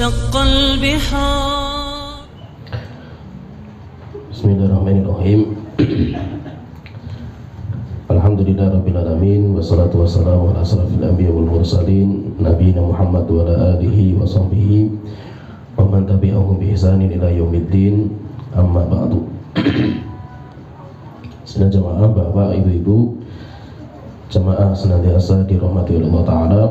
وانشق البحار. Bismillahirrahmanirrahim. Alhamdulillahirrabbilalamin. Wassalatu wassalamu ala asrafil anbiya wal mursalin Nabiyina Muhammad wa ala alihi wa sahbihi wa man tabi'ahum bi ihsanin ila yaumiddin. Amma ba'du. Sedang jamaah, bapak, ibu-ibu, jamaah senantiasa dirahmati oleh Allah Ta'ala.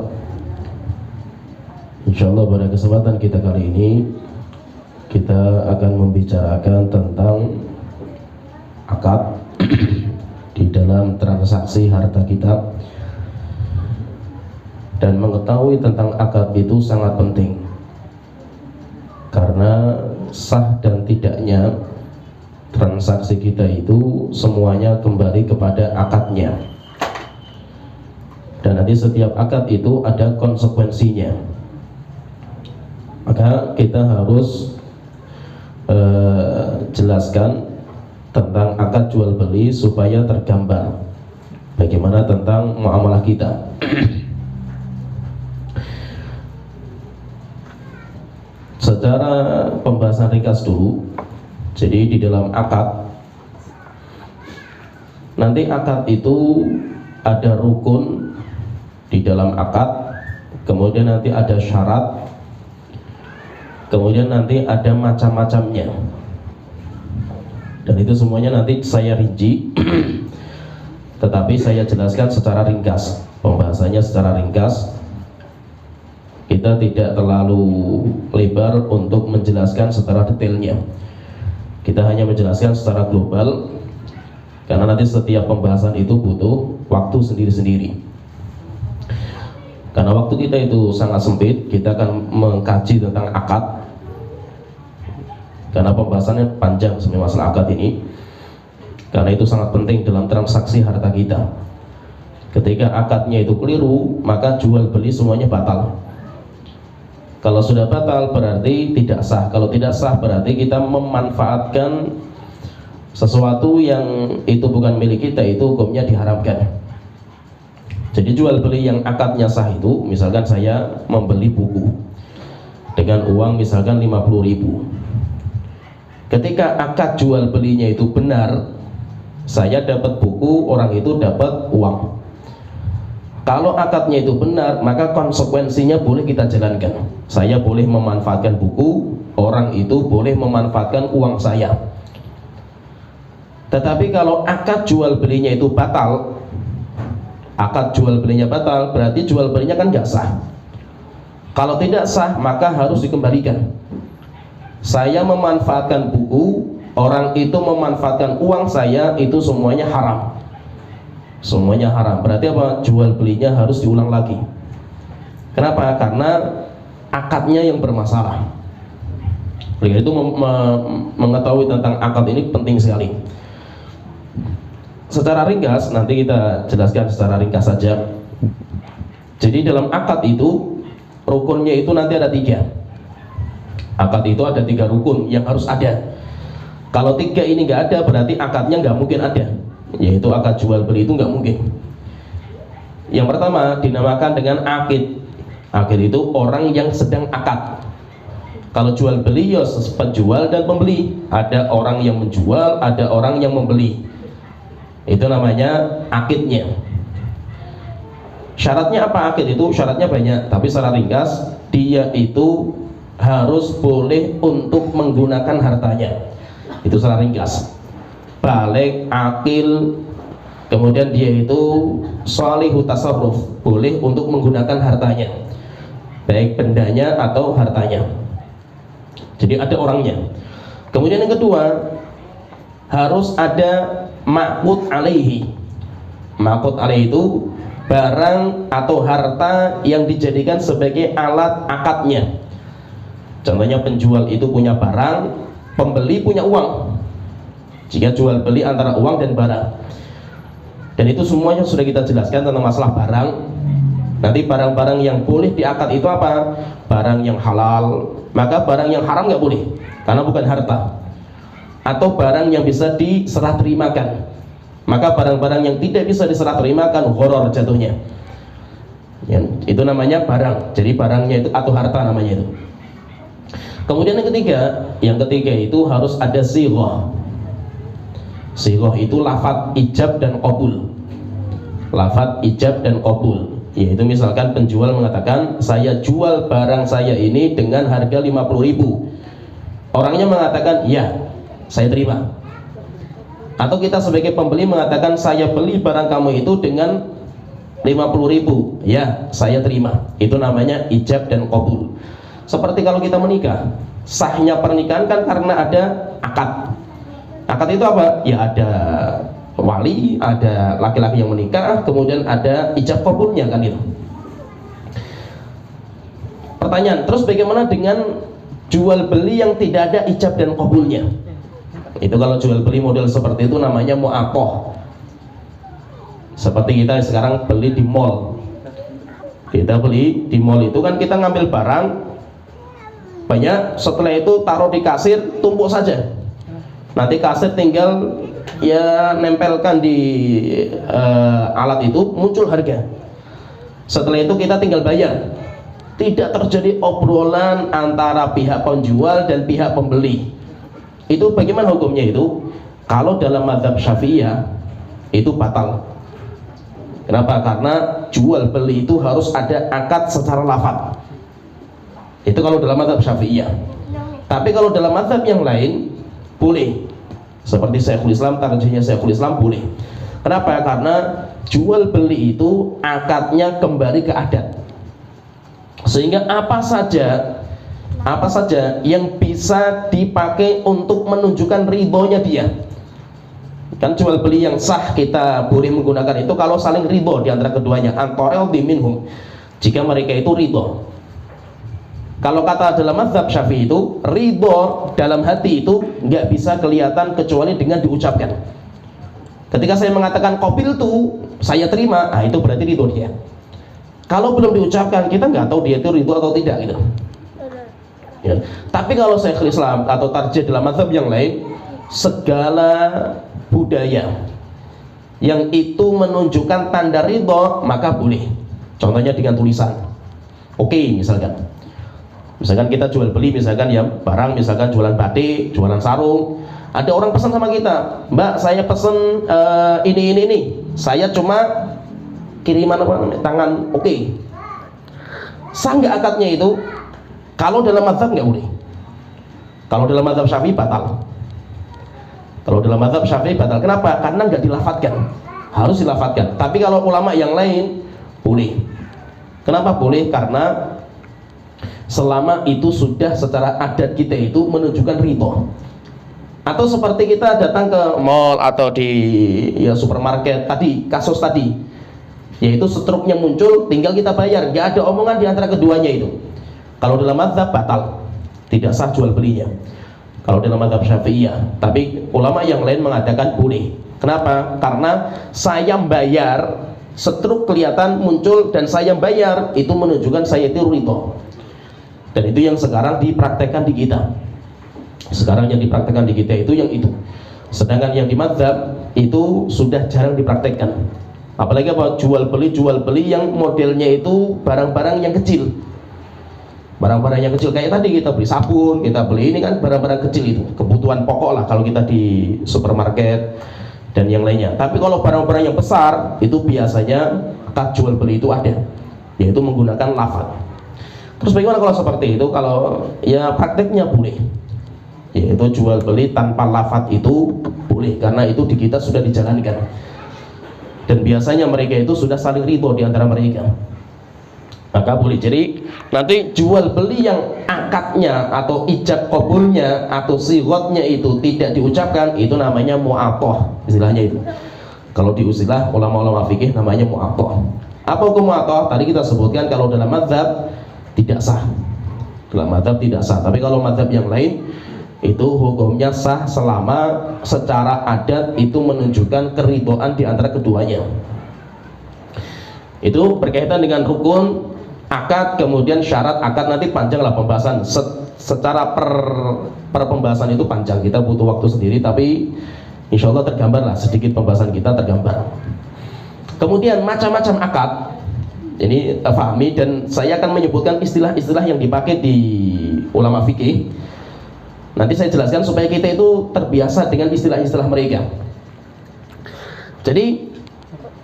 Insyaallah pada kesempatan kita kali ini kita akan membicarakan tentang akad di dalam transaksi harta kita. Dan mengetahui tentang akad itu sangat penting, karena sah dan tidaknya transaksi kita itu semuanya kembali kepada akadnya. Dan nanti setiap akad itu ada konsekuensinya. Maka kita harus jelaskan tentang akad jual beli supaya tergambar bagaimana tentang muamalah kita. Secara pembahasan ringkas dulu. Jadi di dalam akad, nanti akad itu ada rukun di dalam akad, kemudian nanti ada syarat, kemudian nanti ada macam-macamnya. Dan itu semuanya nanti saya rinci, tetapi saya jelaskan secara ringkas. Pembahasannya secara ringkas. Kita tidak terlalu lebar untuk menjelaskan secara detailnya. Kita hanya menjelaskan secara global, karena nanti setiap pembahasan itu butuh waktu sendiri-sendiri. Karena waktu kita itu sangat sempit, kita akan mengkaji tentang akad, karena pembahasannya panjang sebenarnya masalah akad ini. Karena itu sangat penting dalam transaksi harta kita. Ketika akadnya itu keliru, maka jual beli semuanya batal. Kalau sudah batal berarti tidak sah. Kalau tidak sah berarti kita memanfaatkan sesuatu yang itu bukan milik kita, itu hukumnya diharamkan. Jadi jual beli yang akadnya sah itu, misalkan saya membeli buku dengan uang misalkan 50.000. Ketika akad jual belinya itu benar, saya dapat buku, orang itu dapat uang. Kalau akadnya itu benar, maka konsekuensinya boleh kita jalankan. Saya boleh memanfaatkan buku, orang itu boleh memanfaatkan uang saya. Tetapi kalau akad jual belinya itu batal, akad jual belinya batal, berarti jual belinya kan nggak sah. Kalau tidak sah, maka harus dikembalikan. Saya memanfaatkan buku, orang itu memanfaatkan uang saya, itu semuanya haram. Semuanya haram. Berarti apa? Jual belinya harus diulang lagi. Kenapa? Karena akadnya yang bermasalah. Oleh itu mengetahui tentang akad ini penting sekali. Secara ringkas, nanti kita jelaskan secara ringkas saja. Jadi dalam akad itu, rukunnya itu nanti ada 3. Akad itu ada 3 rukun yang harus ada. Kalau 3 ini nggak ada, berarti akadnya nggak mungkin ada. Yaitu akad jual beli itu nggak mungkin. Yang pertama dinamakan dengan akid. Akid itu orang yang sedang akad. Kalau jual beli ya penjual dan pembeli. Ada orang yang menjual, ada orang yang membeli. Itu namanya akidnya. Syaratnya apa akid itu? Syaratnya banyak, tapi secara ringkas dia itu harus boleh untuk menggunakan hartanya. Itu secara ringkas. Balik, akil, kemudian dia itu sholihu tasarruf, boleh untuk menggunakan hartanya, baik bendanya atau hartanya. Jadi ada orangnya. Kemudian yang kedua, harus ada ma'qud alaihi. Ma'qud alaihi itu barang atau harta yang dijadikan sebagai alat akadnya. Contohnya penjual itu punya barang, pembeli punya uang. Jika jual beli antara uang dan barang. Dan itu semuanya sudah kita jelaskan tentang masalah barang. Nanti barang-barang yang boleh diakad itu apa? Barang yang halal. Maka barang yang haram nggak boleh, karena bukan harta. Atau barang yang bisa diserah terimakan. Maka barang-barang yang tidak bisa diserah terimakan gharar jatuhnya. Ya, itu namanya barang. Jadi barangnya itu atau harta namanya itu. Kemudian yang ketiga itu harus ada sighah. Sighah itu lafadz ijab dan qabul. Lafadz ijab dan qabul, yaitu misalkan penjual mengatakan saya jual barang saya ini dengan harga 50.000. Orangnya mengatakan ya, saya terima. Atau kita sebagai pembeli mengatakan saya beli barang kamu itu dengan 50.000, ya saya terima. Itu namanya ijab dan qabul. Seperti kalau kita menikah, sahnya pernikahan kan karena ada akad. Akad itu apa? Ya ada wali, ada laki-laki yang menikah, kemudian ada ijab qabulnya kan itu. Pertanyaan, terus bagaimana dengan jual beli yang tidak ada ijab dan qabulnya? Itu kalau jual beli model seperti itu namanya mu'aqah. Seperti kita sekarang beli di mall. Kita beli di mall itu kan kita ngambil barang banyak, setelah itu taruh di kasir, tumpuk saja. Nanti kasir tinggal ya nempelkan di alat itu, muncul harga. Setelah itu kita tinggal bayar. Tidak terjadi obrolan antara pihak penjual dan pihak pembeli. Itu bagaimana hukumnya itu? Kalau dalam mazhab Syafi'iyah itu batal. Kenapa? Karena jual beli itu harus ada akad secara lafadz. Itu kalau dalam mazhab Syafi'iyah. Tapi kalau dalam mazhab yang lain boleh. Seperti Syekhul Islam, tarjihnya Syekhul Islam boleh. Kenapa? Karena jual beli itu akadnya kembali ke adat. Sehingga apa saja yang bisa dipakai untuk menunjukkan ridhonya dia. Kan jual beli yang sah kita boleh menggunakan itu kalau saling ridho di antara keduanya, antorel diminhum, jika mereka itu ridho. Kalau kata dalam mazhab Syafi'i itu ridho dalam hati itu nggak bisa kelihatan kecuali dengan diucapkan. Ketika saya mengatakan qabil tu, saya terima, itu berarti ridho dia. Kalau belum diucapkan, kita nggak tahu dia itu ridho atau tidak gitu. Ya. Tapi kalau Syekhul Islam atau tarjih dalam mazhab yang lain, segala budaya yang itu menunjukkan tanda ridho maka boleh. Contohnya dengan tulisan. Oke, misalkan kita jual beli, misalkan ya barang, misalkan jualan batik, jualan sarung. Ada orang pesan sama kita, Mbak saya pesen ini. Saya cuma kiriman tangan, oke. Sah nggak akadnya itu? Kalau dalam mazhab nggak boleh. Kalau dalam mazhab Syafi'i batal. Kalau dalam mazhab Syafi'i batal. Kenapa? Karena nggak dilafatkan. Harus dilafatkan. Tapi kalau ulama yang lain boleh. Kenapa boleh? Karena selama itu sudah secara adat kita itu menunjukkan ridho. Atau seperti kita datang ke mall atau di supermarket tadi, kasus tadi, yaitu struknya muncul, tinggal kita bayar, nggak ada omongan di antara keduanya itu. Kalau dalam mazhab batal, tidak sah jual belinya. Kalau dalam mazhab Syafi'iyah, tapi ulama yang lain mengatakan boleh. Kenapa? Karena saya bayar, struk kelihatan muncul dan saya bayar, itu menunjukkan saya itu ridho. Dan itu yang sekarang dipraktekkan di kita. Sekarang yang dipraktekkan di kita itu yang itu. Sedangkan yang di mazhab itu sudah jarang dipraktekkan. Apalagi apa? Jual beli yang modelnya itu barang-barang yang kecil. Barang-barang yang kecil kayak tadi kita beli sabun, kita beli ini kan barang-barang kecil itu, kebutuhan pokok lah kalau kita di supermarket dan yang lainnya. Tapi kalau barang-barang yang besar itu biasanya akad jual beli itu ada, yaitu menggunakan lafadz. Terus bagaimana kalau seperti itu? Kalau ya prakteknya boleh, yaitu jual beli tanpa lafadz itu boleh, karena itu di kita sudah dijalankan dan biasanya mereka itu sudah saling ridho di antara mereka, maka boleh. Jadi nanti jual beli yang akadnya atau ijab qabulnya atau sighotnya itu tidak diucapkan, itu namanya mu'aqah istilahnya itu. Kalau di istilah ulama-ulama fikih namanya mu'aqah. Apa hukum mu'aqah? Tadi kita sebutkan kalau dalam mazhab tidak sah. Dalam mazhab tidak sah. Tapi kalau mazhab yang lain itu hukumnya sah selama secara adat itu menunjukkan keridhaan di antara keduanya. Itu berkaitan dengan rukun akad, kemudian syarat akad. Nanti panjanglah pembahasan secara per pembahasan itu panjang, kita butuh waktu sendiri, tapi insya Allah tergambar lah sedikit pembahasan kita tergambar. Kemudian macam-macam akad. Ini pahami, dan saya akan menyebutkan istilah-istilah yang dipakai di ulama fikih. Nanti saya jelaskan supaya kita itu terbiasa dengan istilah-istilah mereka. Jadi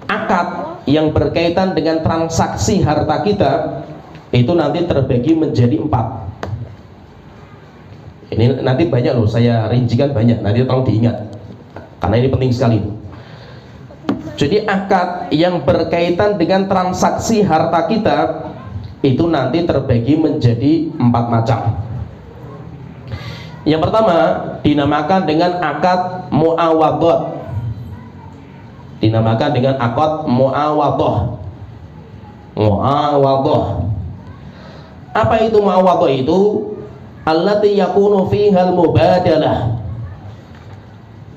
akad yang berkaitan dengan transaksi harta kita itu nanti terbagi menjadi 4. Ini nanti banyak loh, saya rincikan banyak, nanti tolong diingat karena ini penting sekali. Jadi akad yang berkaitan dengan transaksi harta kita itu nanti terbagi menjadi 4 macam. Yang pertama dinamakan dengan akad muawadhah. Dinamakan dengan akad muawadhah. Muawadhah. Apa itu muawadhah itu? Allati yakunu fiha al-mubadalah.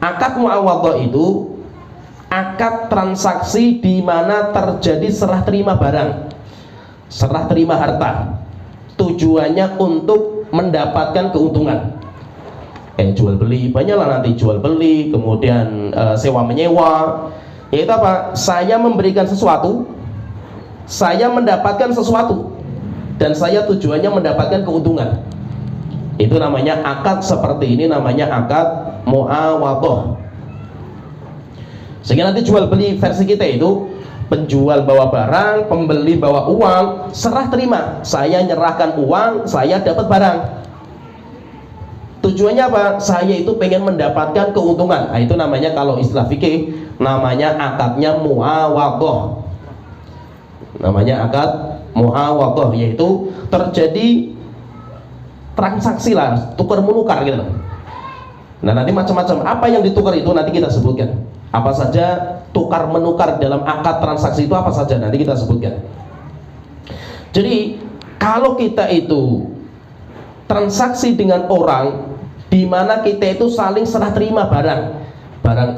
Akad muawadhah itu akad transaksi di mana terjadi serah terima barang, serah terima harta. Tujuannya untuk mendapatkan keuntungan. Jual beli, banyaklah nanti jual beli, kemudian sewa menyewa. Yaitu apa? Saya memberikan sesuatu, saya mendapatkan sesuatu, dan saya tujuannya mendapatkan keuntungan. Itu namanya akad seperti ini, namanya akad muawadhah. Sehingga nanti jual beli versi kita itu penjual bawa barang, pembeli bawa uang, serah terima. Saya nyerahkan uang, saya dapat barang. Tujuannya apa? Saya itu pengen mendapatkan keuntungan. Nah, itu namanya kalau istilah fikih namanya akadnya muawadhah. Namanya akad muawadhah, yaitu terjadi transaksi lah, tukar menukar gitu. Nah, nanti macam-macam apa yang ditukar itu nanti kita sebutkan. Apa saja tukar menukar dalam akad transaksi itu apa saja nanti kita sebutkan. Jadi kalau kita itu transaksi dengan orang di mana kita itu saling serah terima barang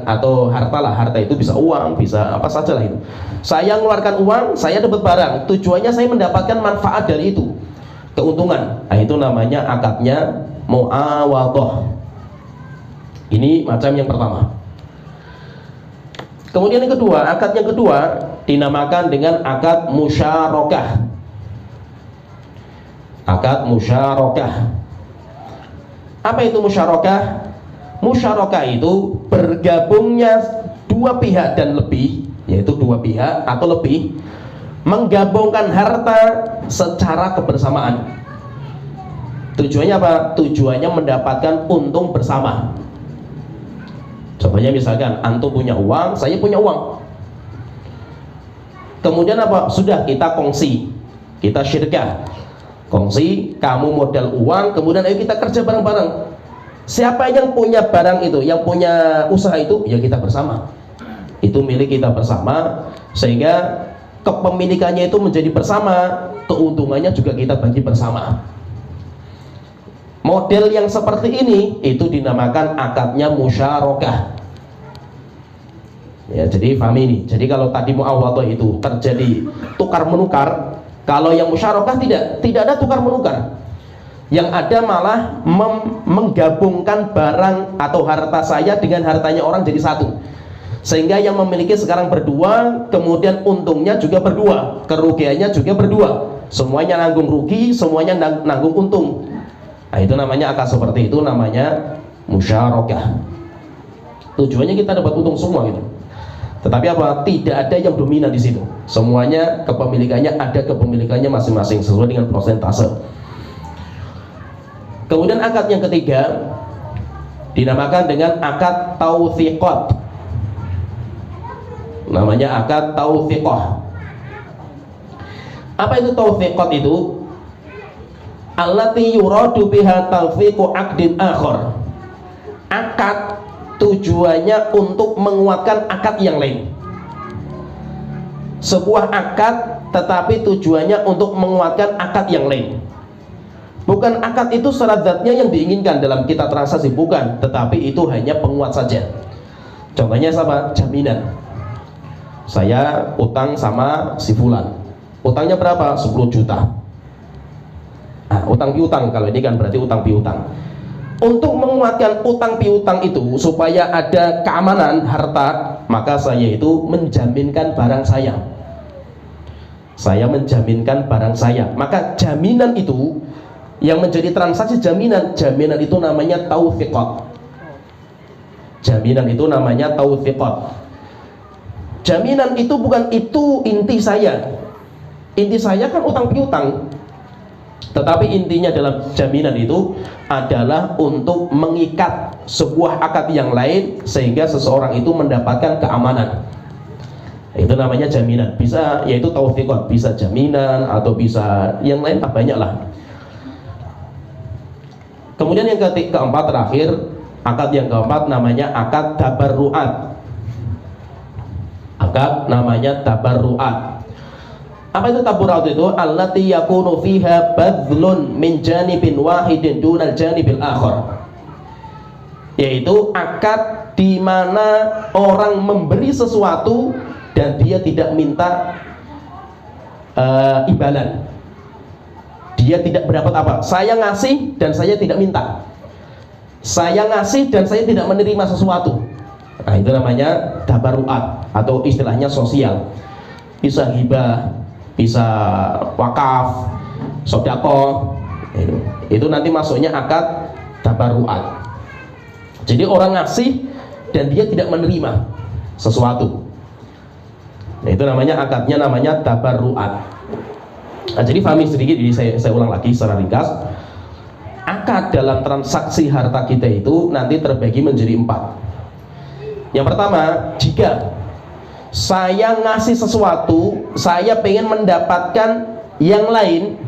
atau harta lah, harta itu bisa uang, bisa apa saja lah itu. Saya mengeluarkan uang, saya dapat barang, tujuannya saya mendapatkan manfaat dari itu, keuntungan. Nah, itu namanya akadnya muawadhah. Ini macam yang pertama. Kemudian yang kedua, akad yang kedua dinamakan dengan akad musyarakah. Akad musyarakah. Apa itu musyarakah? Musyarakah itu bergabungnya dua pihak dan lebih, yaitu dua pihak atau lebih, menggabungkan harta secara kebersamaan. Tujuannya apa? Tujuannya mendapatkan untung bersama. Contohnya misalkan antum punya uang, saya punya uang. Kemudian apa? Sudah kita kongsi, kita syirkah. Kongsi, kamu modal uang, kemudian ayo kita kerja bareng-bareng. Siapa yang punya barang itu, yang punya usaha itu, ya kita bersama. Itu milik kita bersama, sehingga kepemilikannya itu menjadi bersama, keuntungannya juga kita bagi bersama. Model yang seperti ini itu dinamakan akadnya musyarakah. Ya, jadi pahami ini. Jadi kalau tadi muawadhah itu terjadi tukar menukar, kalau yang musyarakah tidak ada tukar menukar. Yang ada malah menggabungkan barang atau harta saya dengan hartanya orang jadi satu. Sehingga yang memiliki sekarang berdua, kemudian untungnya juga berdua, kerugiannya juga berdua. Semuanya nanggung rugi, semuanya nanggung untung. Nah, itu namanya akad seperti itu, namanya musyarakah. Tujuannya kita dapat untung semua gitu. Tetapi apa? Tidak ada yang dominan di situ. Semuanya kepemilikannya ada kepemilikannya masing-masing sesuai dengan persentase. Kemudian akad yang ketiga dinamakan dengan akad tawthiqat. Namanya akad tawthiqah. Apa itu tawthiqat itu? Allati yuradu biha tawthiqu aqdin akhar. Akad tujuannya untuk menguatkan akad yang lain. Sebuah akad tetapi tujuannya untuk menguatkan akad yang lain. Bukan akad itu secara zatnya yang diinginkan dalam kita transaksi, bukan, tetapi itu hanya penguat saja. Contohnya sama jaminan. Saya utang sama si fulan. Utangnya berapa? 10 juta. Nah, utang piutang, kalau ini kan berarti utang piutang. Untuk menguatkan utang piutang itu supaya ada keamanan harta, maka saya itu menjaminkan barang saya. saya menjaminkan barang saya. Maka jaminan itu yang menjadi transaksi jaminan itu namanya taufiqat. Jaminan itu namanya taufiqat. Jaminan itu bukan itu inti saya. Inti saya kan utang piutang. Tetapi intinya dalam jaminan itu adalah untuk mengikat sebuah akad yang lain sehingga seseorang itu mendapatkan keamanan. Itu namanya jaminan. Bisa yaitu taufiqat, bisa jaminan atau bisa yang lain, banyak lah. Kemudian yang keempat terakhir, akad yang keempat namanya akad tabarruat. Akad namanya tabarruat. Apa itu tabarruat itu? Allati yakunu fiha badlun min janibin wahidin dunal janibil akhar. Yaitu akad di mana orang memberi sesuatu dan dia tidak minta imbalan. Dia tidak berdapat apa? Saya ngasih dan saya tidak minta. Saya ngasih dan saya tidak menerima sesuatu. Nah, itu namanya tabarruat atau istilahnya sosial. Bisa hibah, bisa wakaf, sodako. Itu nanti masuknya akad tabarruat. Jadi orang ngasih dan dia tidak menerima sesuatu. Nah, itu namanya akadnya namanya tabarruat. Nah, jadi pahami sedikit, jadi saya ulang lagi secara ringkas. Akad dalam transaksi harta kita itu nanti terbagi menjadi 4. Yang pertama, jika saya ngasih sesuatu, saya pengen mendapatkan yang lain,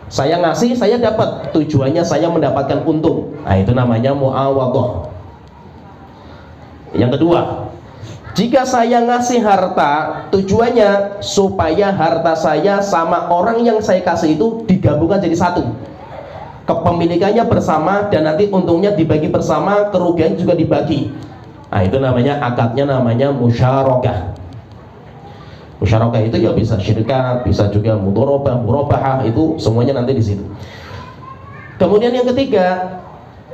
saya ngasih, saya dapat, tujuannya saya mendapatkan untung. Nah, itu namanya muawadhah. Yang kedua, jika saya ngasih harta, tujuannya supaya harta saya sama orang yang saya kasih itu digabungkan jadi satu, kepemilikannya bersama dan nanti untungnya dibagi bersama, kerugian juga dibagi. Nah, itu namanya akadnya namanya musyarakah. Musyarakah itu ya bisa syirkat, bisa juga mudharabah, murabahah, itu semuanya nanti di situ. Kemudian yang ketiga,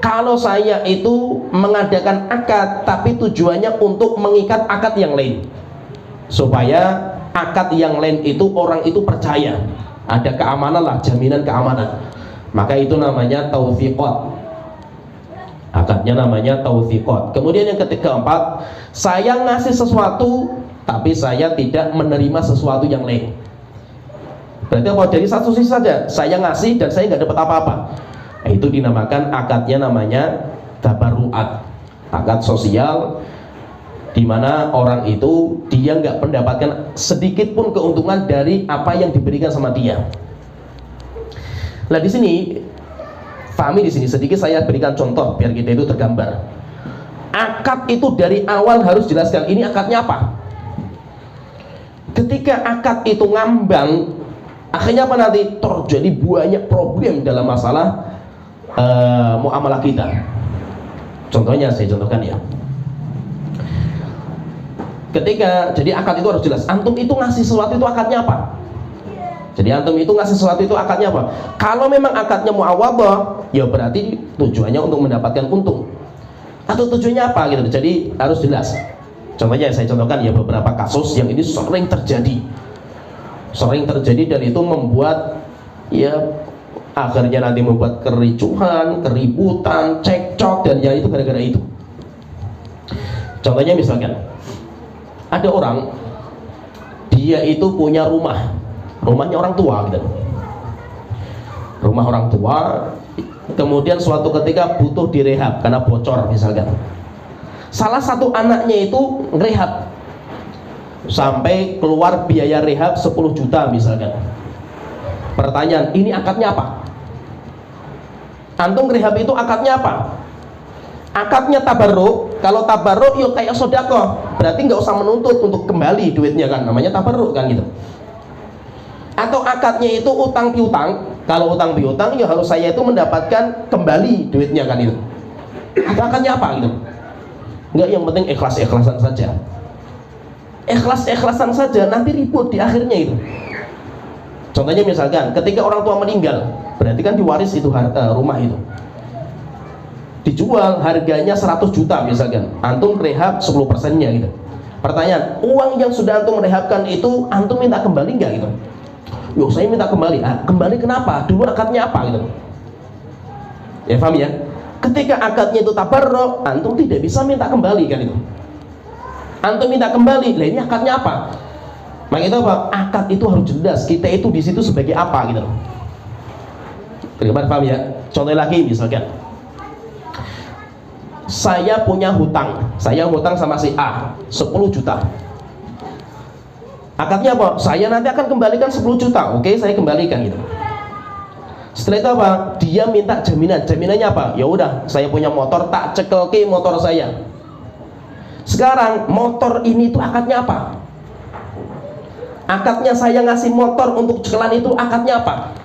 kalau saya itu mengadakan akad tapi tujuannya untuk mengikat akad yang lain, supaya akad yang lain itu orang itu percaya, ada keamanan lah, jaminan keamanan, maka itu namanya taufiqat. Akadnya namanya taufiqat. Kemudian yang keempat, saya ngasih sesuatu tapi saya tidak menerima sesuatu yang lain. Berarti apa? Dari satu sisi saja saya ngasih dan saya nggak dapat apa-apa. Nah, itu dinamakan akadnya namanya tabarruat. Akad sosial di mana orang itu dia nggak mendapatkan sedikit pun keuntungan dari apa yang diberikan sama dia. Nah, di sini pahami, di sini sedikit saya berikan contoh biar kita itu tergambar. Akad itu dari awal harus jelaskan ini akadnya apa. Ketika akad itu ngambang, akhirnya apa nanti? Terjadi banyak problem dalam masalah muamalah kita. Contohnya saya contohkan ya. Ketika jadi akad itu harus jelas. Antum itu ngasih sesuatu itu akadnya apa? Jadi antum itu ngasih sesuatu itu akadnya apa? Kalau memang akadnya muawadhah, ya berarti tujuannya untuk mendapatkan untung. Atau tujuannya apa gitu. Jadi harus jelas. Contohnya saya contohkan ya beberapa kasus yang ini sering terjadi. Sering terjadi dan itu membuat ya akhirnya nanti membuat kericuhan, keributan, cekcok, dan ya itu gara-gara itu. Contohnya misalkan ada orang dia itu punya rumahnya orang tua gitu. Rumah orang tua, kemudian suatu ketika butuh direhab karena bocor misalkan. Salah satu anaknya itu ngerehab sampai keluar biaya rehab 10 juta misalkan. Pertanyaan, ini akadnya apa? Antum rehab itu akadnya apa? Akadnya tabarruk. Kalau tabarruk yuk kayak sodako, berarti nggak usah menuntut untuk kembali duitnya kan, namanya tabarruk kan gitu. Atau akadnya itu utang piutang. Kalau utang piutang ya harus saya itu mendapatkan kembali duitnya kan itu. Atau akadnya apa gitu? Enggak, yang penting ikhlas-ikhlasan saja. Ikhlas-ikhlasan saja, nanti ribut di akhirnya itu. Contohnya misalkan ketika orang tua meninggal, berarti kan diwaris itu rumah itu. Dijual harganya 100 juta misalkan. Antum rehab 10%-nya gitu. Pertanyaan, uang yang sudah antum rehabkan itu antum minta kembali nggak gitu? Yo, saya minta kembali. Kembali kenapa? Dulu akadnya apa gitu? Ya paham ya? Ketika akadnya itu tabarruk, antum tidak bisa minta kembali kan itu. Antum minta kembali, lah ini akadnya apa? Maka itu apa? Akad itu harus jelas. Kita itu di situ sebagai apa gitu. Bagaimana paham ya? Contoh lagi misalkan, saya punya hutang, saya hutang sama si A 10 juta. Akadnya apa? Saya nanti akan kembalikan 10 juta. Oke, saya kembalikan gitu. Setelah itu apa? Dia minta jaminan. Jaminannya apa? Ya udah, saya punya motor, tak cekelke motor saya. Sekarang motor ini itu akadnya apa? Akadnya saya ngasih motor untuk cekelan itu akadnya apa?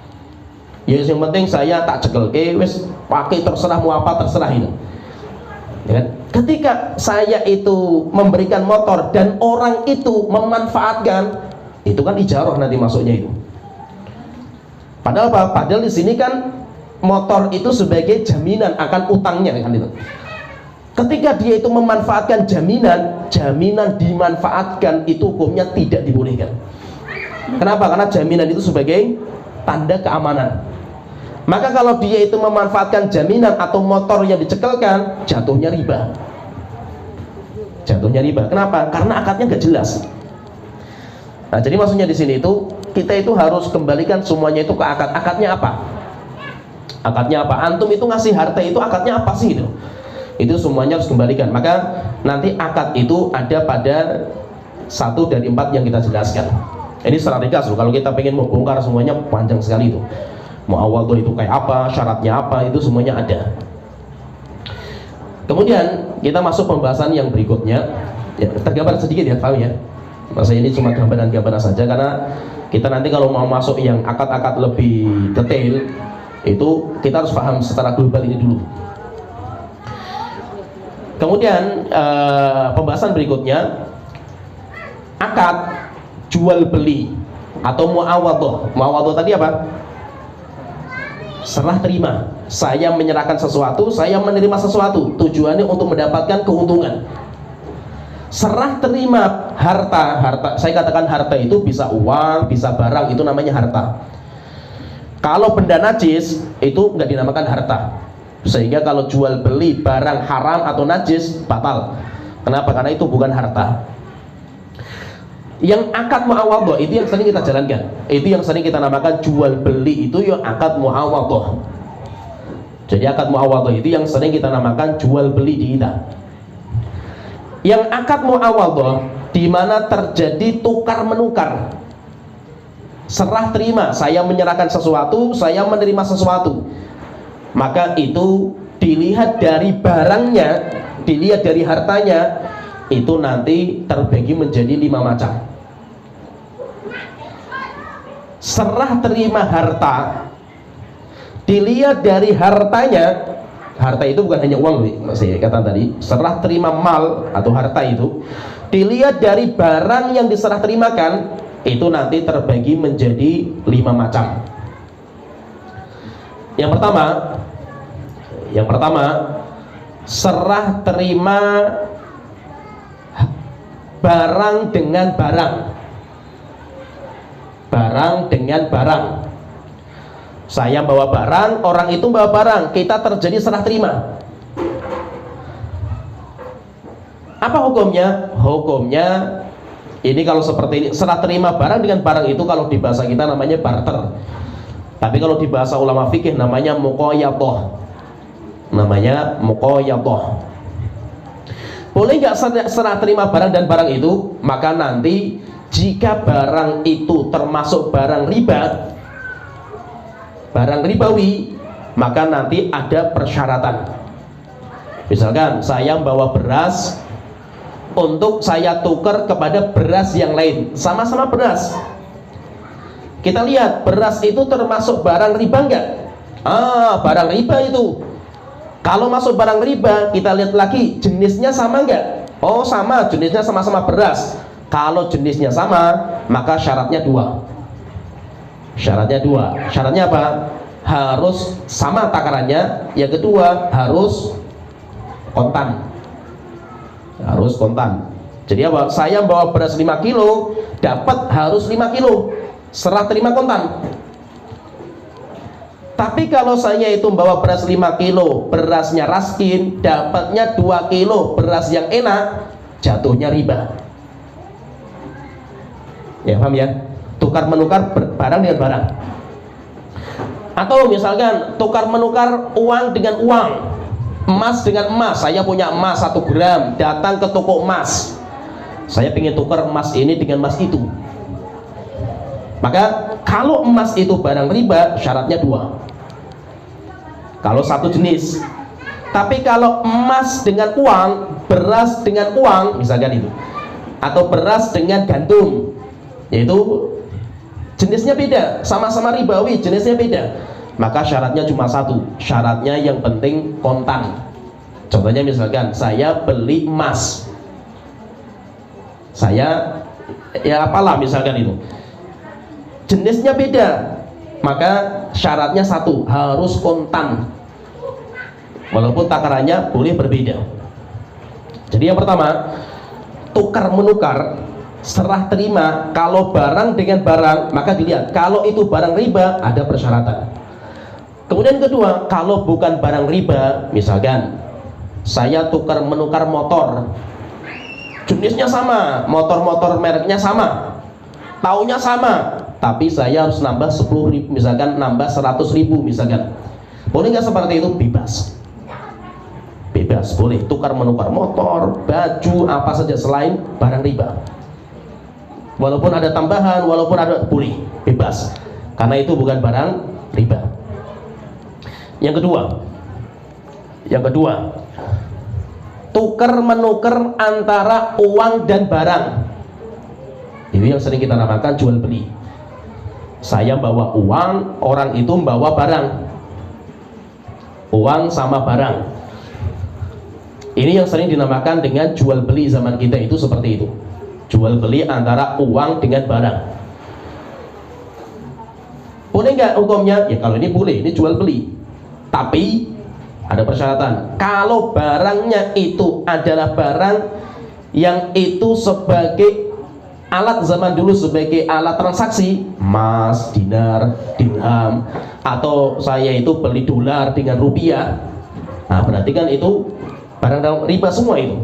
Ya yang penting saya tak cekelke, wes pakai terserah mau apa terserah itu. Ya kan? Ketika saya itu memberikan motor dan orang itu memanfaatkan, itu kan ijarah nanti masuknya itu. Padahal apa? Padahal di sini kan motor itu sebagai jaminan akan utangnya kan itu. Ketika dia itu memanfaatkan jaminan, jaminan dimanfaatkan itu hukumnya tidak dibolehkan. Kenapa? Karena jaminan itu sebagai tanda keamanan. Maka kalau dia itu memanfaatkan jaminan atau motor yang dicekelkan, jatuhnya riba. Jatuhnya riba. Kenapa? Karena akadnya nggak jelas. Nah, jadi maksudnya di sini itu kita itu harus kembalikan semuanya itu ke akad. Akadnya apa? Akadnya apa? Antum itu ngasih harta itu akadnya apa sih itu? Itu semuanya harus kembalikan. Maka nanti akad itu ada pada 1 dari 4 yang kita jelaskan. Ini secara ringkas loh. Kalau kita pengen membongkar semuanya panjang sekali itu. Mu'awwadhah itu kayak apa, syaratnya apa, itu semuanya ada. Kemudian kita masuk pembahasan yang berikutnya. Ya, tergambar sedikit ya, tahu ya. Masa ini cuma gambaran-gambaran saja, karena kita nanti kalau mau masuk yang akad-akad lebih detail, itu kita harus paham secara global ini dulu. Kemudian pembahasan berikutnya, akad jual beli atau mu'awwadhah. Mu'awwadhah tadi apa? Serah terima. Saya menyerahkan sesuatu, saya menerima sesuatu, tujuannya untuk mendapatkan keuntungan. Serah terima harta, saya katakan harta itu bisa uang, bisa barang, itu namanya harta. Kalau benda najis itu nggak dinamakan harta. Sehingga kalau jual beli barang haram atau najis batal. Kenapa? Karena itu bukan harta. Yang akad mu'awwadhah itu yang sering kita jalankan. Itu yang sering kita namakan jual beli, itu yang akad mu'awwadhah. Jadi akad mu'awwadhah itu yang sering kita namakan jual beli di kita. Yang akad mu'awwadhah di mana terjadi tukar menukar, serah terima, saya menyerahkan sesuatu, saya menerima sesuatu, maka itu dilihat dari barangnya, dilihat dari hartanya, itu nanti terbagi menjadi 5 macam. Serah terima harta, dilihat dari hartanya. Harta itu bukan hanya uang, saya kata tadi. Serah terima mal atau harta itu dilihat dari barang yang diserah terimakan, itu nanti terbagi menjadi 5 macam. Yang pertama, serah terima barang dengan barang. Barang dengan barang. Saya bawa barang, orang itu bawa barang, kita terjadi serah terima. Apa hukumnya? Hukumnya ini kalau seperti ini, serah terima barang dengan barang itu kalau di bahasa kita namanya barter. Tapi kalau di bahasa ulama fikih namanya muqayyadhah. Namanya muqayyadhah. Boleh nggak serah terima barang dan barang itu? Maka nanti jika barang itu termasuk barang riba, barang ribawi, maka nanti ada persyaratan. Misalkan saya bawa beras untuk saya tukar kepada beras yang lain, sama-sama beras. Kita lihat beras itu termasuk barang riba enggak? Barang riba itu. Kalau masuk barang riba, kita lihat lagi jenisnya sama enggak? Oh sama, jenisnya sama-sama beras. Kalau jenisnya sama, maka syaratnya 2. Syaratnya 2. Syaratnya apa? Harus sama takarannya. Yang kedua harus kontan. Harus kontan. Jadi apa? Saya bawa beras 5 kilo, dapat harus 5 kilo, serah terima kontan. Tapi kalau saya itu bawa beras 5 kilo, berasnya raskin, dapatnya 2 kilo beras yang enak, jatuhnya riba. Ya, paham ya? Tukar menukar barang dengan barang. Atau misalkan tukar menukar uang dengan uang, emas dengan emas. Saya punya emas 1 gram, datang ke toko emas, saya ingin tukar emas ini dengan emas itu. Maka kalau emas itu barang riba, syaratnya 2 kalau satu jenis. Tapi kalau emas dengan uang, beras dengan uang, misalkan itu, atau beras dengan gandum, yaitu jenisnya beda, sama-sama ribawi, jenisnya beda, maka syaratnya cuma 1, syaratnya yang penting kontan. Contohnya misalkan saya beli emas, saya ya apalah misalkan itu, jenisnya beda, maka syaratnya 1, harus kontan, walaupun takarannya boleh berbeda. Jadi yang pertama, tukar menukar, serah terima. Kalau barang dengan barang, maka dilihat kalau itu barang riba ada persyaratan. Kemudian kedua, kalau bukan barang riba, misalkan saya tukar menukar motor, jenisnya sama, motor-motor mereknya sama, tahunnya sama, tapi saya harus nambah 10.000, misalkan nambah 100.000 misalkan, boleh nggak seperti itu? Bebas, bebas, boleh tukar menukar motor, baju, apa saja selain barang riba, walaupun ada tambahan, walaupun ada, boleh, bebas, karena itu bukan barang riba. Yang kedua, tukar menukar antara uang dan barang. Ini yang sering kita namakan jual beli. Saya bawa uang, orang itu membawa barang, uang sama barang. Ini yang sering dinamakan dengan jual beli zaman kita itu seperti itu. Jual beli antara uang dengan barang. Boleh nggak hukumnya? Ya kalau ini boleh, ini jual beli. Tapi ada persyaratan. Kalau barangnya itu adalah barang yang itu sebagai alat zaman dulu, sebagai alat transaksi, emas, dinar, dirham, atau saya itu beli dolar dengan rupiah, nah berarti kan itu barang dalam riba semua itu,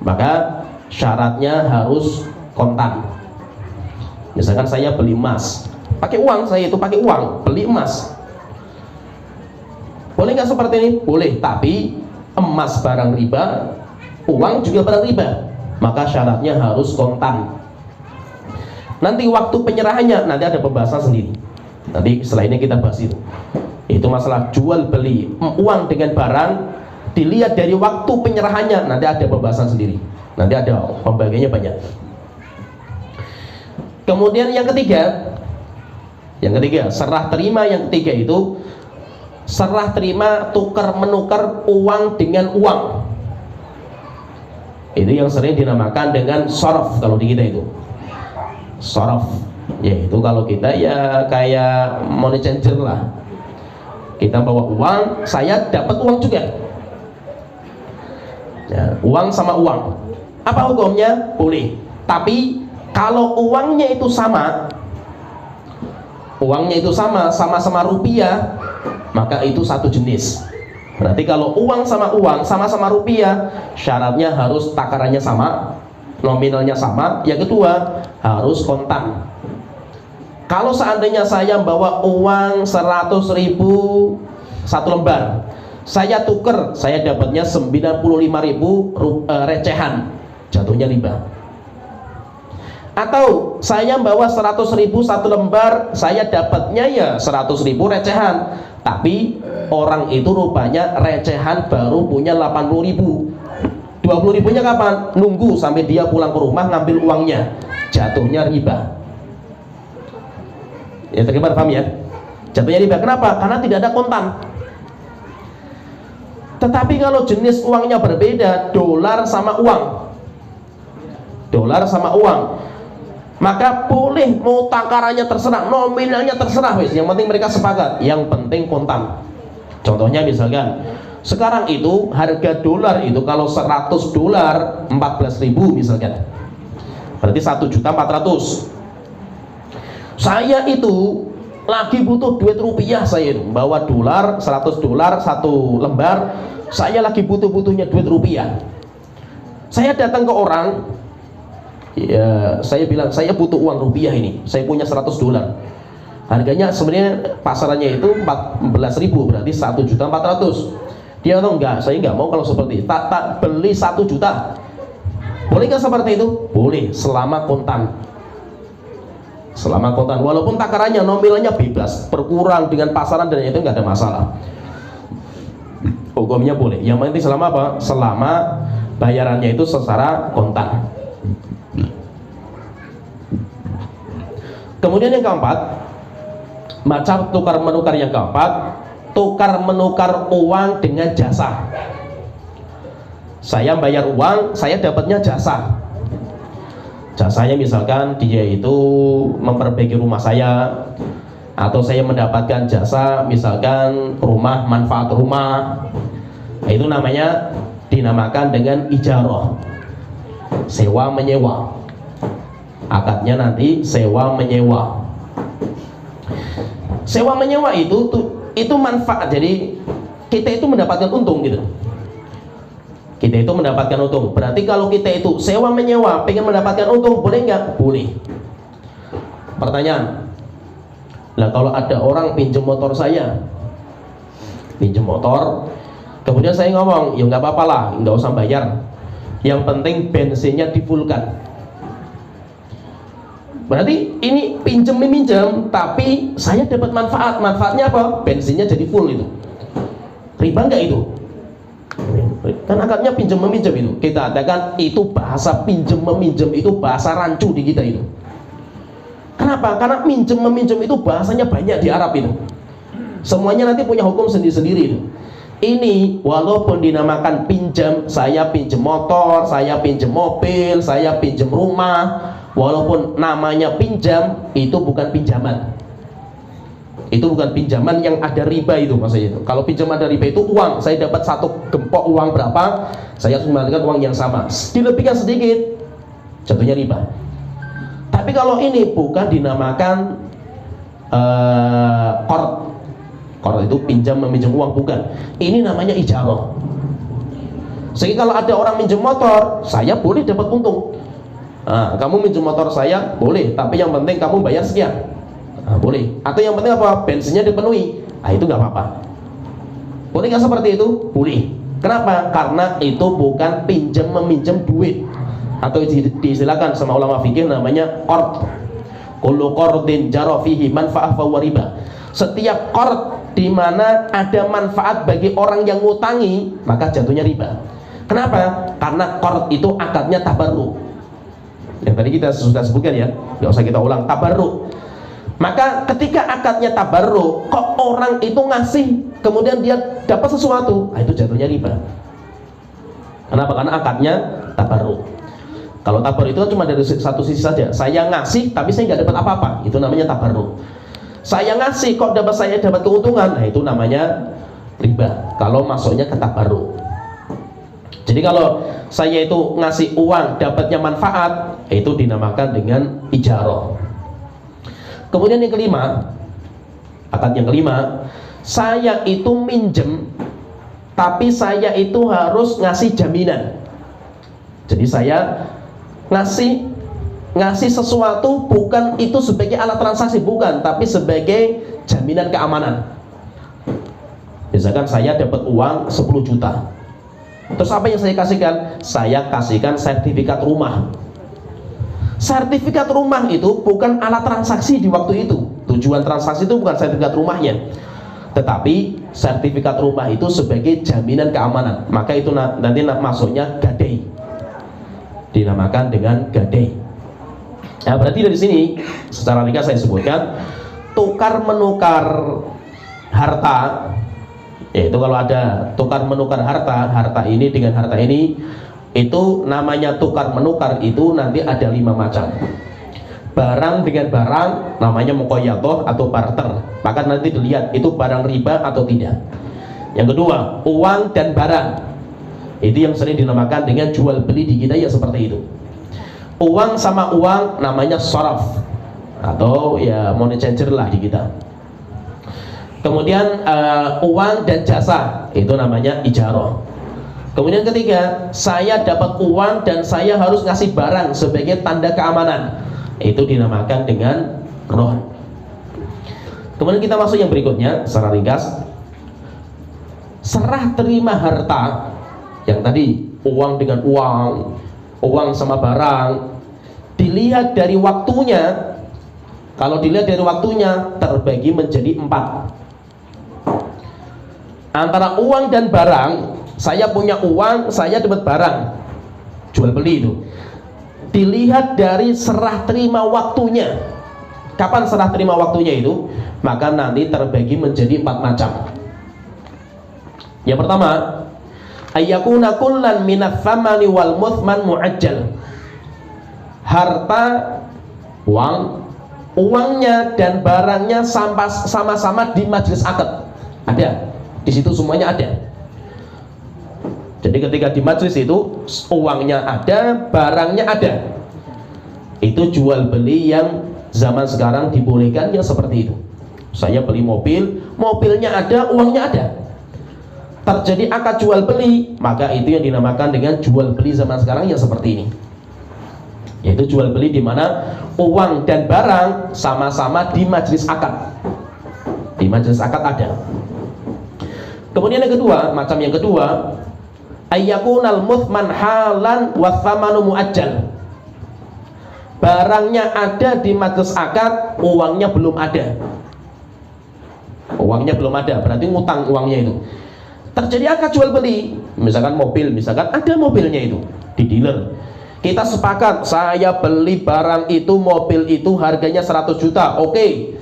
maka syaratnya harus kontan. Misalkan saya beli emas pakai uang, saya itu pakai uang beli emas, boleh nggak seperti ini? Boleh, tapi emas barang riba, uang juga barang riba, maka syaratnya harus kontan. Nanti waktu penyerahannya nanti ada pembahasan sendiri, nanti setelah ini kita bahas itu masalah jual beli uang dengan barang. Dilihat dari waktu penyerahannya, nanti ada pembahasan sendiri, nanti ada pembagiannya banyak. Kemudian yang ketiga, serah terima. Yang ketiga itu serah terima tukar menukar uang dengan uang. Itu yang sering dinamakan dengan sorof. Kalau di kita itu sorof, yaitu kalau kita ya kayak money changer lah. Kita bawa uang, saya dapat uang juga. Ya, uang sama uang, apa hukumnya? Boleh, tapi kalau uangnya itu sama, sama-sama rupiah, maka itu satu jenis. Berarti kalau uang sama uang, sama-sama rupiah, syaratnya harus takarannya sama, nominalnya sama. Yang kedua, harus kontan. Kalau seandainya saya bawa uang 100.000 1 lembar, saya tuker, saya dapatnya 95.000 recehan, jatuhnya riba. Atau saya bawa 100.000 1 lembar, saya dapatnya ya 100.000 recehan, tapi orang itu rupanya recehan baru punya 80.000. 20.000-nya kapan? Nunggu sampai dia pulang ke rumah ngambil uangnya, jatuhnya riba. Ya terima, paham ya? Jatuhnya riba. Kenapa? Karena tidak ada kontan. Tetapi kalau jenis uangnya berbeda, dolar sama uang, maka boleh, mau takarannya terserah, nominalnya terserah, wis. Yang penting mereka sepakat, yang penting kontan. Contohnya misalkan Sekarang itu harga dolar itu kalau 100 dolar 14.000 misalkan, berarti 1.400.000. Saya itu lagi butuh duit rupiah, saya itu bawa dolar 100 dolar satu lembar, saya lagi butuhnya duit rupiah. Saya datang ke orang, ya saya bilang saya butuh uang rupiah ini, saya punya 100 dolar. Harganya sebenarnya pasarannya itu 14.000, berarti 1.400.000. Dia bilang enggak, saya enggak mau kalau seperti itu. Tak beli 1 juta. Bolehkah seperti itu? Boleh, selama kontan. Selama kontan, walaupun takarannya nominalnya bebas, berkurang dengan pasaran dan itu enggak ada masalah. Hukumnya boleh. Yang penting selama apa? Selama bayarannya itu secara kontan. Kemudian yang keempat, macam tukar menukar yang keempat, tukar menukar uang dengan jasa. Saya bayar uang, saya dapatnya jasa. Jasanya misalkan dia itu memperbaiki rumah saya, atau saya mendapatkan jasa misalkan rumah, manfaat rumah. Nah, itu namanya dinamakan dengan ijarah, sewa menyewa. Akadnya nanti sewa menyewa. Sewa menyewa itu manfaat, jadi kita itu mendapatkan untung gitu. Kita itu mendapatkan untung. Berarti kalau kita itu sewa menyewa pengen mendapatkan untung, boleh nggak? Boleh. Pertanyaan, lah kalau ada orang pinjam motor saya, pinjam motor, kemudian saya ngomong, ya nggak apa-apa lah, nggak usah bayar, yang penting bensinnya difulkan. Berarti ini pinjam, tapi saya dapat manfaat. Manfaatnya apa? Bensinnya jadi full itu. Riba nggak itu? Kan akadnya pinjam meminjam itu. Kita katakan itu bahasa pinjam meminjam itu bahasa rancu di kita itu. Kenapa? Karena pinjam meminjam itu bahasanya banyak di Arab itu. Semuanya nanti punya hukum sendiri-sendiri itu. Ini walaupun dinamakan pinjam, saya pinjam motor, saya pinjam mobil, saya pinjam rumah, walaupun namanya pinjam, itu bukan pinjaman. Itu bukan pinjaman yang ada riba itu maksudnya itu. Kalau pinjam ada riba itu uang, saya dapat satu gempok uang berapa, saya harus mengembalikan uang yang sama. Dilebihkan sedikit, jatuhnya riba. Tapi kalau ini bukan dinamakan qard. Qard itu pinjam meminjam uang, bukan. Ini namanya ijarah. Sehingga kalau ada orang minjem motor, saya boleh dapat untung. Nah, kamu minjem motor saya boleh, tapi yang penting kamu bayar sekian. Nah, boleh. Atau yang penting apa? Bensinnya dipenuhi. Nah, itu nggak apa-apa. Boleh nggak seperti itu? Boleh. Kenapa? Karena itu bukan pinjam meminjam duit, atau diistilahkan sama ulama fikih namanya qard. Kullu qardin jara fihi manfa'ah fa huwa riba. Setiap qard di mana ada manfaat bagi orang yang ngutangi, maka jatuhnya riba. Kenapa? Karena qard itu akadnya tabarruk. Yang tadi kita sudah sebutkan ya, nggak usah kita ulang, tabarruk. Maka ketika akadnya tabarruk, kok orang itu ngasih kemudian dia dapat sesuatu, nah itu jatuhnya riba. Kenapa? Karena akadnya tabarruk. Kalau tabarruk itu kan cuma dari satu sisi saja. Saya ngasih tapi saya nggak dapat apa-apa, itu namanya tabarruk. Saya ngasih kok saya dapat keuntungan, nah itu namanya riba. Kalau masuknya ke tabarruk. Jadi kalau saya itu ngasih uang dapatnya manfaat, itu dinamakan dengan ijarah. Kemudian yang kelima, akad yang kelima, saya itu minjem, tapi saya itu harus ngasih jaminan. Jadi saya ngasih sesuatu bukan itu sebagai alat transaksi, bukan, tapi sebagai jaminan keamanan. Misalkan saya dapat uang 10 juta. Terus apa yang saya kasihkan? Saya kasihkan sertifikat rumah. Sertifikat rumah itu bukan alat transaksi di waktu itu. Tujuan transaksi itu bukan sertifikat rumahnya, tetapi sertifikat rumah itu sebagai jaminan keamanan. Maka itu nanti masuknya gadai. Dinamakan dengan gadai. Nah, berarti dari sini secara ringkas saya sebutkan tukar menukar harta, yaitu kalau ada tukar menukar harta ini dengan harta ini, itu namanya tukar menukar. Itu nanti ada 5 macam. Barang dengan barang namanya muqayyadah atau barter. Maka nanti dilihat itu barang riba atau tidak. Yang kedua, uang dan barang. Itu yang sering dinamakan dengan jual beli di kita ya seperti itu. Uang sama uang namanya sharaf atau ya money changer lah di kita. Kemudian uang dan jasa itu namanya ijarah. Kemudian ketiga, saya dapat uang dan saya harus ngasih barang sebagai tanda keamanan. Itu dinamakan dengan ron. Kemudian kita masuk yang berikutnya secara ringkas. Serah terima harta yang tadi uang dengan uang, uang sama barang, dilihat dari waktunya. Kalau dilihat dari waktunya terbagi menjadi 4. Antara uang dan barang, saya punya uang, saya dapat barang, jual beli itu. Dilihat dari serah terima waktunya. Kapan serah terima waktunya itu? Maka nanti terbagi menjadi 4 macam. Yang pertama, ayyakuna kullan minats tsamani wal muthman muajjal. Harta, uangnya dan barangnya sama-sama di majelis akad. Ada. Di situ semuanya ada. Jadi ketika di majelis itu uangnya ada, barangnya ada. Itu jual beli yang zaman sekarang dibolehkan ya seperti itu. Saya beli mobil, mobilnya ada, uangnya ada. Terjadi akad jual beli, maka itu yang dinamakan dengan jual beli zaman sekarang yang seperti ini. Yaitu jual beli di mana uang dan barang sama-sama di majelis akad. Di majelis akad ada. Kemudian yang kedua, macam yang kedua, ayyakunal muthman halan wa thamanu muajjal. Barangnya ada di majelis akad, uangnya belum ada. Uangnya belum ada, berarti ngutang uangnya itu. Terjadi akad jual beli, misalkan mobil, misalkan ada mobilnya itu di dealer. Kita sepakat, saya beli barang itu, mobil itu harganya 100 juta. Oke,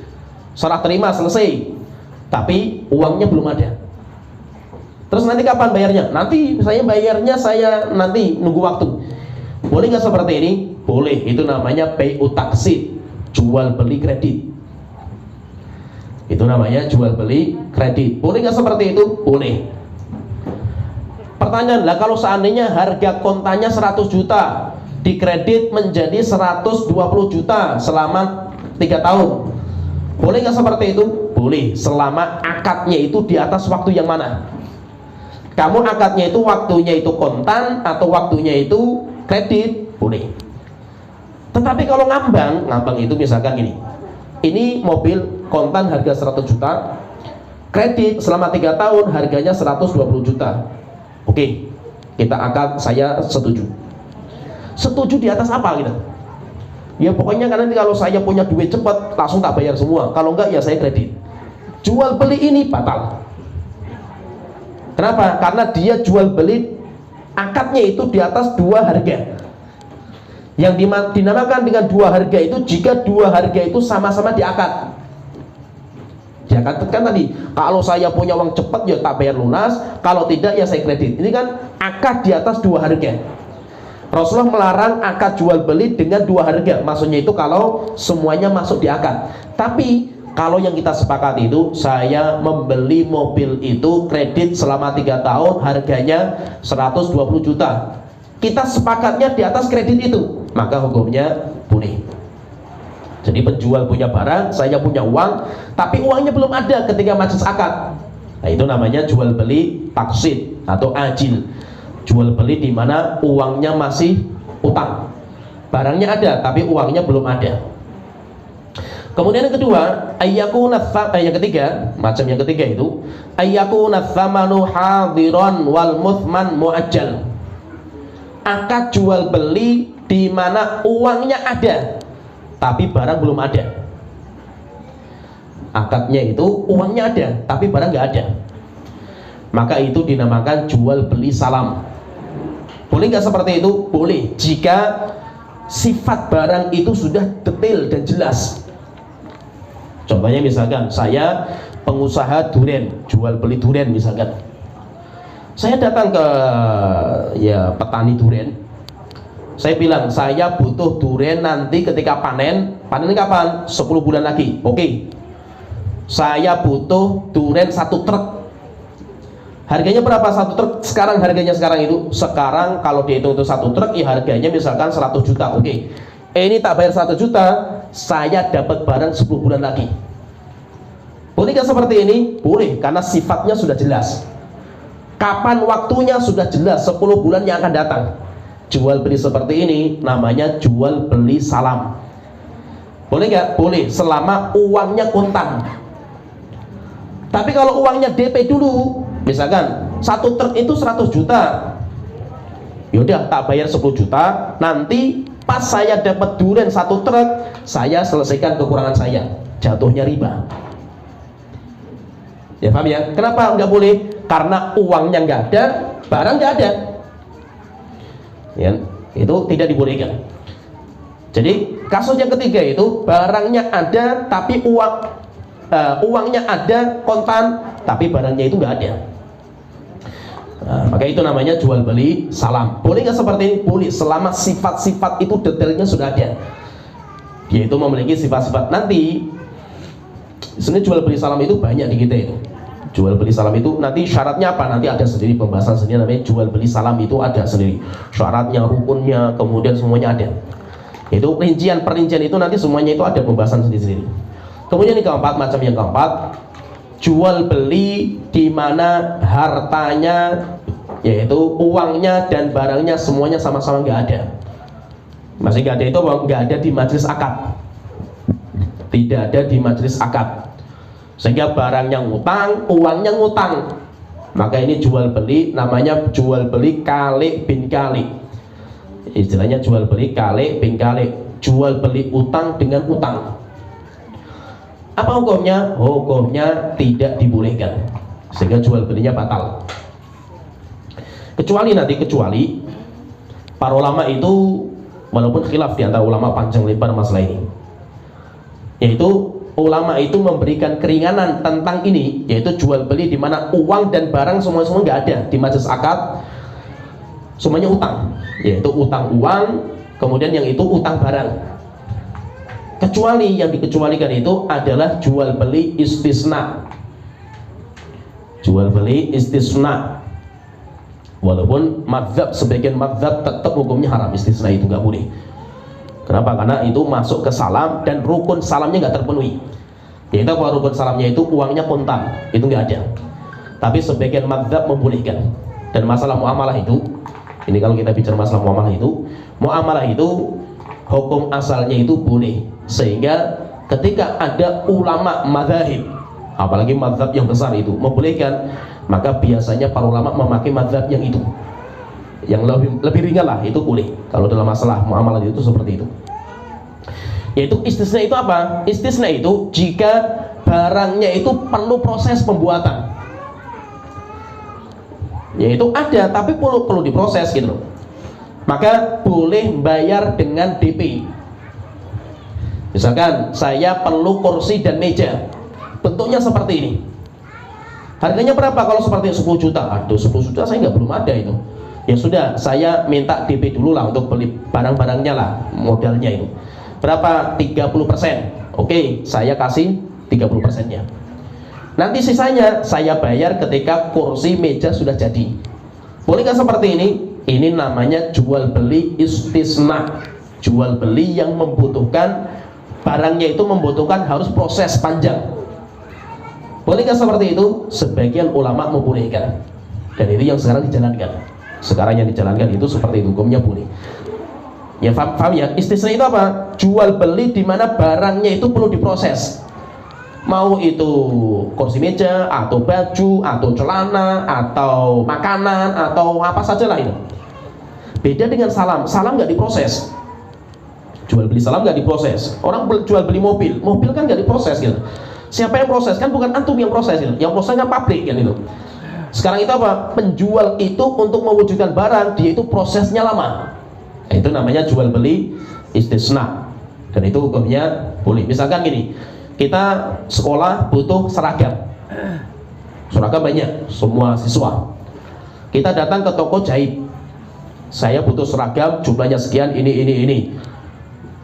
serah terima, selesai. Tapi uangnya belum ada. Terus nanti kapan bayarnya? Nanti saya bayarnya, saya nanti nunggu waktu. Boleh nggak seperti ini? Boleh. Itu namanya bai'ut taqsid, jual beli kredit. Itu namanya jual beli kredit. Boleh nggak seperti itu? Boleh. Pertanyaan lah, kalau seandainya harga kontannya 100 juta dikredit menjadi 120 juta selama 3 tahun, boleh nggak seperti itu? Boleh, selama akadnya itu di atas waktu yang mana? Kamu akadnya itu waktunya itu kontan atau waktunya itu kredit, boleh. Tetapi kalau ngambang itu misalkan gini, ini mobil kontan harga 100 juta, kredit selama 3 tahun harganya 120 juta. Oke, kita akad, saya setuju. Setuju di atas apa kita? Ya pokoknya karena kalau saya punya duit cepat langsung tak bayar semua. Kalau enggak ya saya kredit. Jual beli ini batal. Kenapa? Karena dia jual beli akadnya itu di atas 2 harga. Yang dinamakan dengan 2 harga itu jika 2 harga itu sama-sama diakad. Ya kan tadi, kalau saya punya uang cepat ya tak bayar lunas, kalau tidak ya saya kredit. Ini kan akad di atas 2 harga. Rasulullah melarang akad jual beli dengan 2 harga. Maksudnya itu kalau semuanya masuk di akad. Tapi kalau yang kita sepakati itu, saya membeli mobil itu kredit selama 3 tahun harganya 120 juta. Kita sepakatnya di atas kredit itu, maka hukumnya boleh. Jadi penjual punya barang, saya punya uang, tapi uangnya belum ada ketika majelis akad. Nah, itu namanya jual beli taksid atau ajil. Jual beli di mana uangnya masih utang. Barangnya ada, tapi uangnya belum ada. Kemudian yang kedua, yang ketiga, macam yang ketiga itu, ayyakuna tsamanu hadiran wal muthman muajjal. Akad jual beli di mana uangnya ada, tapi barang belum ada. Akadnya itu uangnya ada, tapi barang nggak ada. Maka itu dinamakan jual beli salam. Boleh nggak seperti itu? Boleh, jika sifat barang itu sudah detail dan jelas. Contohnya misalkan saya pengusaha durian, jual beli durian misalkan. Saya datang ke petani durian. Saya bilang, saya butuh durian nanti ketika panen. Panen kapan? 10 bulan lagi. Oke. Saya butuh durian 1 truk. Harganya berapa satu truk sekarang? Harganya sekarang itu, sekarang kalau dihitung itu satu truk ya harganya misalkan 100 juta. Oke, ini tak bayar 100 juta, saya dapat barang 10 bulan lagi. Bolehkah seperti ini? Boleh, karena sifatnya sudah jelas. Kapan waktunya sudah jelas, 10 bulan yang akan datang. Jual beli seperti ini namanya jual beli salam. Boleh nggak? Boleh, selama uangnya kontan. Tapi kalau uangnya DP dulu, misalkan satu truk itu 100 juta, yaudah tak bayar 10 juta, nanti pas saya dapat durian satu truk, saya selesaikan kekurangan saya, jatuhnya riba. Ya paham ya? Kenapa nggak boleh? Karena uangnya nggak ada, barang nggak ada, ya, itu tidak dibolehkan. Jadi kasus yang ketiga itu barangnya ada tapi uangnya ada kontan tapi barangnya itu nggak ada. Nah, maka itu namanya jual beli salam. Boleh nggak seperti ini? Boleh, selama sifat-sifat itu detailnya sudah ada, yaitu memiliki sifat-sifat. Nanti sebenarnya jual beli salam itu banyak di kita itu. Jual beli salam itu nanti syaratnya apa? Nanti ada sendiri pembahasan sendiri, namanya jual beli salam itu ada sendiri. Syaratnya, rukunnya, kemudian semuanya ada. Itu perincian itu nanti semuanya itu ada pembahasan sendiri-sendiri. Kemudian yang keempat, macam yang keempat, jual beli di mana hartanya, yaitu uangnya dan barangnya semuanya sama-sama nggak ada. Masih nggak ada itu nggak ada di majelis akad, tidak ada di majelis akad, sehingga barangnya ngutang, uangnya ngutang, maka ini jual beli, namanya jual beli kali bin kali. Istilahnya jual beli kali bin kali, jual beli utang dengan utang. Apa hukumnya? Hukumnya tidak dibolehkan, sehingga jual belinya batal. Kecuali para ulama itu, walaupun khilaf di antara ulama panjang lebar masalah ini, yaitu ulama itu memberikan keringanan tentang ini, yaitu jual beli di mana uang dan barang semua nggak ada di majelis akad, semuanya utang, yaitu utang uang, kemudian yang itu utang barang. Kecuali yang dikecualikan itu adalah jual beli istisna. Jual beli istisna, walaupun madzhab, sebagian madzhab tetap hukumnya haram, istisna itu nggak boleh. Kenapa? Karena itu masuk ke salam dan rukun salamnya nggak terpenuhi. Yaitu kalau rukun salamnya itu uangnya kontan, itu nggak ada. Tapi sebagian madzhab membolehkan. Dan masalah muamalah itu, ini kalau kita bicara masalah muamalah itu hukum asalnya itu boleh. Sehingga ketika ada ulama madzhab, apalagi madzhab yang besar itu membolehkan, maka biasanya para ulama memakai madzhab yang itu, yang lebih ringan lah, itu boleh. Kalau dalam masalah muamalah itu seperti itu. Yaitu istisna itu apa? Istisna itu jika barangnya itu perlu proses pembuatan, yaitu ada tapi perlu diproses gitu loh, maka boleh bayar dengan DP. Misalkan saya perlu kursi dan meja, bentuknya seperti ini, harganya berapa? Kalau seperti 10 juta, aduh 10 juta saya belum ada itu. Ya sudah, saya minta DP dulu lah untuk beli barang-barangnya lah, modalnya itu berapa? 30%. Oke, saya kasih 30%-nya. Nanti sisanya saya bayar ketika kursi meja sudah jadi. Bolehkah seperti ini? Ini namanya jual beli istisna. Jual beli yang membutuhkan, barangnya itu membutuhkan harus proses panjang. Bolehkah seperti itu? Sebagian ulama membolehkan, dan itu yang sekarang dijalankan. Sekarang yang dijalankan itu seperti itu, hukumnya boleh. Ya paham ya? Istisna itu apa? Jual beli di mana barangnya itu perlu diproses. Mau itu kursi meja, atau baju, atau celana, atau makanan, atau apa saja lah itu. Beda dengan salam. Salam nggak diproses. Jual beli salam nggak diproses. Orang jual beli mobil kan nggak diproses gitu. Siapa yang proses? Kan bukan antum yang proses gitu. Yang proses kan pabrik kan itu. Sekarang itu apa? Penjual itu untuk mewujudkan barang, dia itu prosesnya lama. Itu namanya jual beli istisna, dan itu hukumnya boleh. Misalkan gini, kita sekolah butuh seragam banyak, semua siswa. Kita datang ke toko jahit, saya butuh seragam jumlahnya sekian, ini.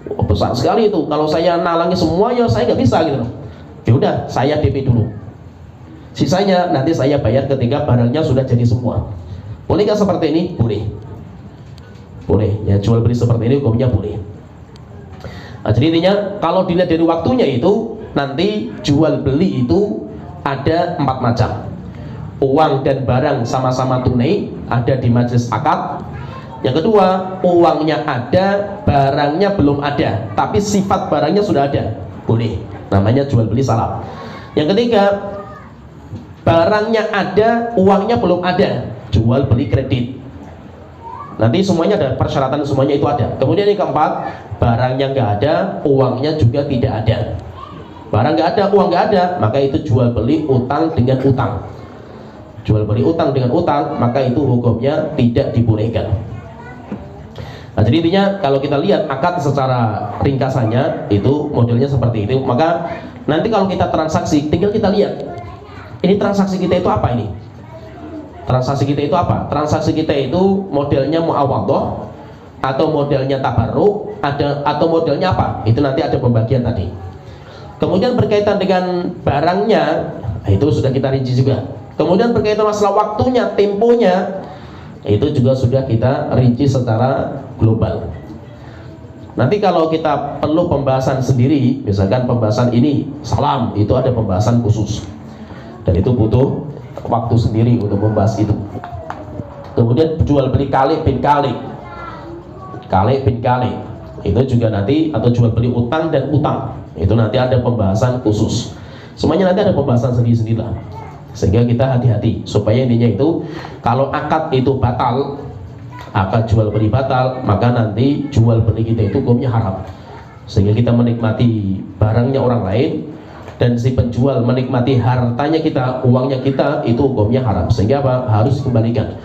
Oh, besar sekali itu. Kalau saya nalangi semua ya saya nggak bisa gitu. Ya udah, saya DP dulu. Sisanya nanti saya bayar ketika barangnya sudah jadi semua. Bolehkah seperti ini? Boleh. Boleh. Ya, jual beli seperti ini hukumnya boleh. Nah, jadi intinya kalau dilihat dari waktunya itu nanti jual beli itu ada 4 macam. Uang dan barang sama-sama tunai ada di majelis akad. Yang kedua, uangnya ada, barangnya belum ada, tapi sifat barangnya sudah ada. Boleh. Namanya jual beli salam. Yang ketiga, barangnya ada, uangnya belum ada. Jual beli kredit. Nanti semuanya ada persyaratan, semuanya itu ada. Kemudian yang keempat, barangnya nggak ada, uangnya juga tidak ada. Barang nggak ada, uang nggak ada, maka itu jual beli utang dengan utang. Jual beli utang dengan utang, maka itu hukumnya tidak dibolehkan. Nah, jadi intinya kalau kita lihat akad secara ringkasannya itu modelnya seperti itu. Maka nanti kalau kita transaksi, tinggal kita lihat ini transaksi kita itu apa ini? Transaksi kita itu apa? Transaksi kita itu modelnya muawadhah atau modelnya tabarruk, atau modelnya apa? Itu nanti ada pembagian tadi. Kemudian berkaitan dengan barangnya, itu sudah kita rinci juga. Kemudian berkaitan masalah waktunya, temponya, itu juga sudah kita rinci secara global. Nanti kalau kita perlu pembahasan sendiri, misalkan pembahasan ini salam, itu ada pembahasan khusus, dan itu butuh waktu sendiri untuk membahas itu. Kemudian jual beli kali bin kali, kali bin kali, itu juga nanti, atau jual beli utang dan utang, itu nanti ada pembahasan khusus. Semuanya nanti ada pembahasan sendiri-sendiri lah, sehingga kita hati-hati supaya intinya itu kalau akad itu batal, akad jual beli batal, maka nanti jual beli kita itu hukumnya haram, sehingga kita menikmati barangnya orang lain dan si penjual menikmati hartanya kita, uangnya kita, itu hukumnya haram, sehingga apa? Harus dikembalikan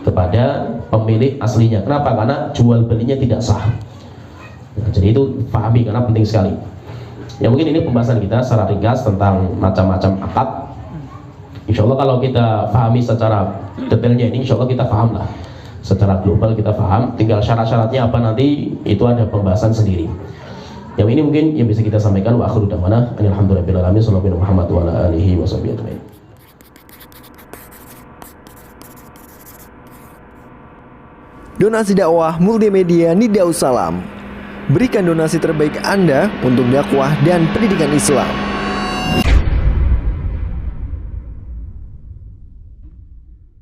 kepada pemilik aslinya. Kenapa? Karena jual belinya tidak sah. Nah, jadi itu pahami karena penting sekali. Ya, mungkin ini pembahasan kita secara ringkas tentang macam-macam akad. Insya Allah kalau kita pahami secara detailnya ini, insya Allah kita paham lah. Secara global kita paham, tinggal syarat-syaratnya apa nanti itu ada pembahasan sendiri. Yang ini mungkin yang bisa kita sampaikan. Wa akhiru da'wana alhamdulillahirabbil alamin, sallallahu alaihi Muhammad wa ala alihi washabihi ajmain. Donasi dakwah multimedia Nida Salam. Berikan donasi terbaik Anda untuk dakwah dan pendidikan Islam.